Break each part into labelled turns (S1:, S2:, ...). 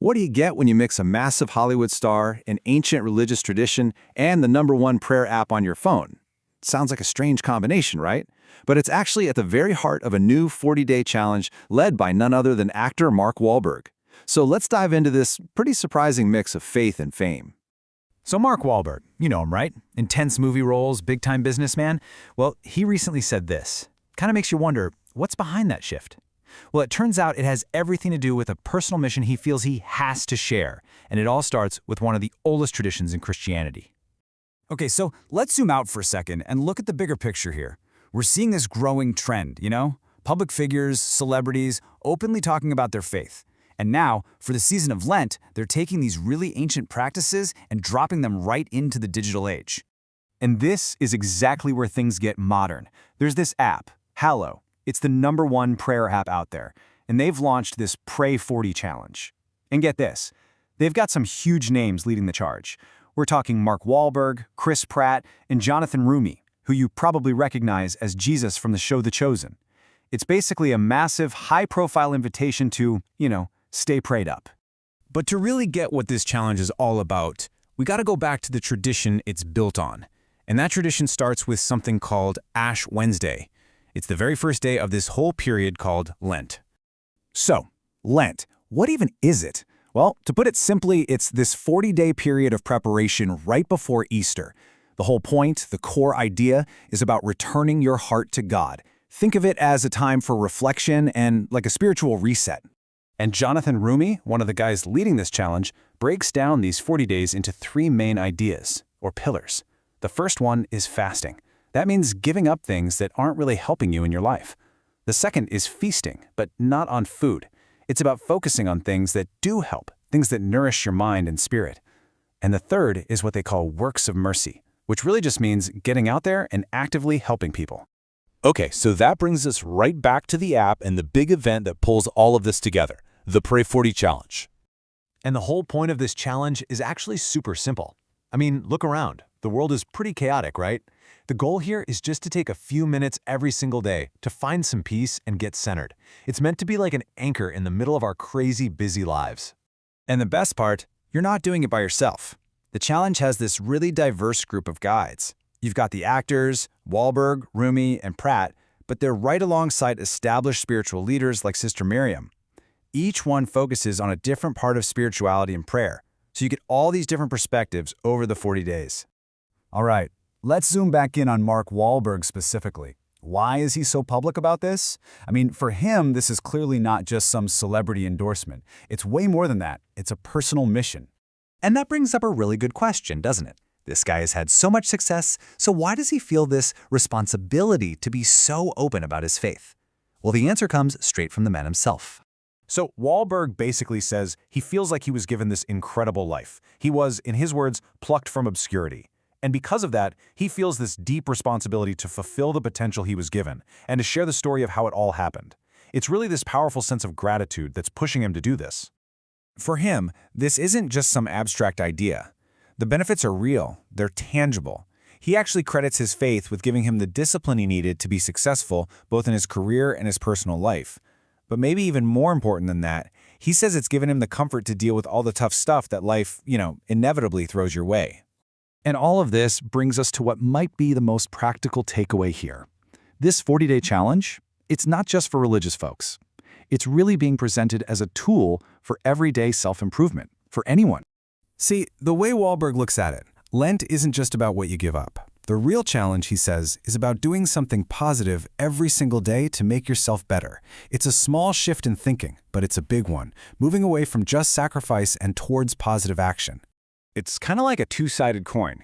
S1: What do you get when you mix a massive Hollywood star, an ancient religious tradition, and the #1 prayer app on your phone? Sounds like a strange combination, right? But it's actually at the very heart of a new 40-day challenge led by none other than actor Mark Wahlberg. So let's dive into this pretty surprising mix of faith and fame.
S2: So Mark Wahlberg, you know him, right? Intense movie roles, big-time businessman. Well, he recently said this. Kind of makes you wonder, what's behind that shift? Well, it turns out it has everything to do with a personal mission he feels he has to share, and it all starts with one of the oldest traditions in Christianity.
S3: Okay, so let's zoom out for a second and look at the bigger picture here. We're seeing this growing trend, Public figures, celebrities, openly talking about their faith. And now, for the season of Lent, they're taking these really ancient practices and dropping them right into the digital age.
S2: And this is exactly where things get modern. There's this app, Hallow. It's the #1 prayer app out there, and they've launched this Pray 40 challenge. And get this, they've got some huge names leading the charge. We're talking Mark Wahlberg, Chris Pratt, and Jonathan Roumie, who you probably recognize as Jesus from the show The Chosen. It's basically a massive, high-profile invitation to, stay prayed up. But to really get what this challenge is all about, we gotta go back to the tradition it's built on. And that tradition starts with something called Ash Wednesday. It's the very first day of this whole period called Lent. So, Lent, what even is it? Well, to put it simply, it's this 40-day period of preparation right before Easter. The whole point, the core idea, is about returning your heart to God. Think of it as a time for reflection and like a spiritual reset. And Jonathan Roumie, one of the guys leading this challenge, breaks down these 40 days into 3 main ideas, or pillars. The first one is fasting. That means giving up things that aren't really helping you in your life. The second is feasting, but not on food. It's about focusing on things that do help, things that nourish your mind and spirit. And the third is what they call works of mercy, which really just means getting out there and actively helping people.
S4: Okay, so that brings us right back to the app and the big event that pulls all of this together, the Pray 40 Challenge.
S5: And the whole point of this challenge is actually super simple. I mean, look around. The world is pretty chaotic, right? The goal here is just to take a few minutes every single day to find some peace and get centered. It's meant to be like an anchor in the middle of our crazy, busy lives.
S2: And the best part, you're not doing it by yourself. The challenge has this really diverse group of guides. You've got the actors, Wahlberg, Roumie, and Pratt, but they're right alongside established spiritual leaders like Sister Miriam. Each one focuses on a different part of spirituality and prayer, so you get all these different perspectives over the 40 days.
S3: All right, let's zoom back in on Mark Wahlberg specifically. Why is he so public about this? I mean, for him, this is clearly not just some celebrity endorsement. It's way more than that. It's a personal mission.
S2: And that brings up a really good question, doesn't it? This guy has had so much success, so why does he feel this responsibility to be so open about his faith? Well, the answer comes straight from the man himself.
S5: So Wahlberg basically says he feels like he was given this incredible life. He was, in his words, plucked from obscurity. And because of that, he feels this deep responsibility to fulfill the potential he was given and to share the story of how it all happened. It's really this powerful sense of gratitude that's pushing him to do this.
S2: For him, this isn't just some abstract idea. The benefits are real, they're tangible. He actually credits his faith with giving him the discipline he needed to be successful both in his career and his personal life. But maybe even more important than that, he says it's given him the comfort to deal with all the tough stuff that life, inevitably throws your way. And all of this brings us to what might be the most practical takeaway here. This 40-day challenge, it's not just for religious folks. It's really being presented as a tool for everyday self-improvement, for anyone. See, the way Wahlberg looks at it, Lent isn't just about what you give up. The real challenge, he says, is about doing something positive every single day to make yourself better. It's a small shift in thinking, but it's a big one, moving away from just sacrifice and towards positive action.
S1: It's kind of like a two-sided coin,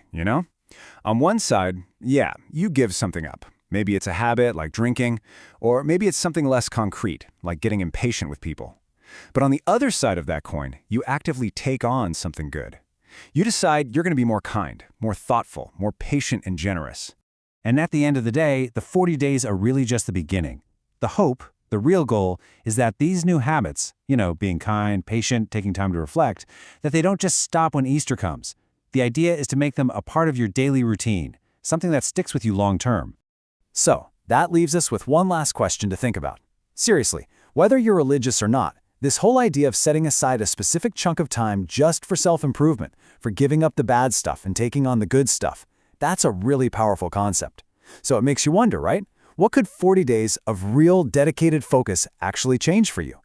S1: On one side, you give something up. Maybe it's a habit like drinking, or maybe it's something less concrete, like getting impatient with people. But on the other side of that coin, you actively take on something good. You decide you're going to be more kind, more thoughtful, more patient and generous. And at the end of the day, the 40 days are really just the beginning. The hope, the real goal, is that these new habits, being kind, patient, taking time to reflect, that they don't just stop when Easter comes. The idea is to make them a part of your daily routine, something that sticks with you long term. So, that leaves us with one last question to think about. Seriously, whether you're religious or not,
S3: This whole idea of setting aside a specific chunk of time just for self-improvement, for giving up the bad stuff and taking on the good stuff, that's a really powerful concept. So it makes you wonder, right? What could 40 days of real dedicated focus actually change for you?